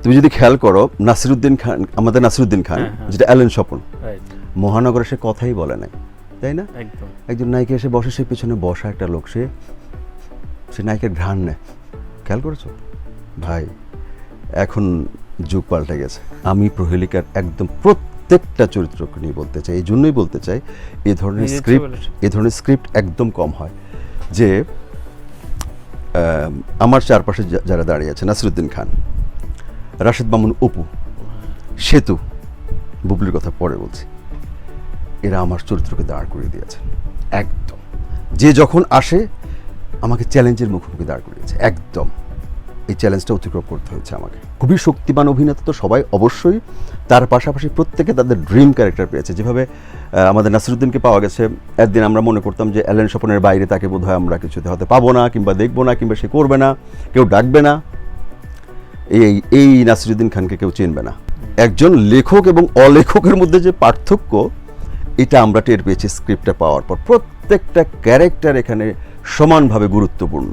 তুমি যদি খেয়াল করো নাসিরুদ্দিন খান, আমাদের নাসিরুদ্দিন খান, যেটা অ্যালেন স্বপন, মহানগরে সে কথাই বলে নাই, তাই না? একজন নায়িকা এসে বসে, সে পিছনে বসা একটা লোক, সে নায়িকার ঘ্রাণ নেয়। খেয়াল করেছো ভাই? এখন যুগ পাল্টে গেছে। আমি প্রহেলিকার একদম প্রত্যেকটা চরিত্রকে নিয়ে বলতে চাই, এই জন্যই বলতে চাই এই ধরনের স্ক্রিপ্ট একদম কম হয়। যে আমার চারপাশে যারা দাঁড়িয়ে আছে, নাসিরুদ্দিন খান, রাশেদ মামুন, অপু, সেতু, বুবলির কথা পরে বলছি, এরা আমার চরিত্রকে দাঁড় করিয়ে দিয়েছে একদম। যে যখন আসে আমাকে চ্যালেঞ্জের মুখোমুখি দাঁড় করিয়েছে একদম। এই চ্যালেঞ্জটা অতিক্রম করতে হয়েছে আমাকে। খুবই শক্তিমান অভিনেতা তো সবাই অবশ্যই, তার পাশাপাশি প্রত্যেকে তাদের ড্রিম ক্যারেক্টার পেয়েছে। যেভাবে আমাদের নাসিরুদ্দিনকে পাওয়া গেছে, একদিন আমরা মনে করতাম যে অ্যালেন স্বপনের বাইরে তাকে বোধহয় আমরা কিছুতে হতে পাবো না, কিংবা দেখবো না, কিংবা সে করবে না, কেউ ডাকবে না। এই নাসিরুদ্দিন খানকে কেউ চিনবে না। একজন লেখক এবং অলেখকের মধ্যে যে পার্থক্য, এটা আমরা টের পেয়েছি স্ক্রিপ্টটা পাওয়ার পর। প্রত্যেকটা ক্যারেক্টার এখানে সমানভাবে গুরুত্বপূর্ণ।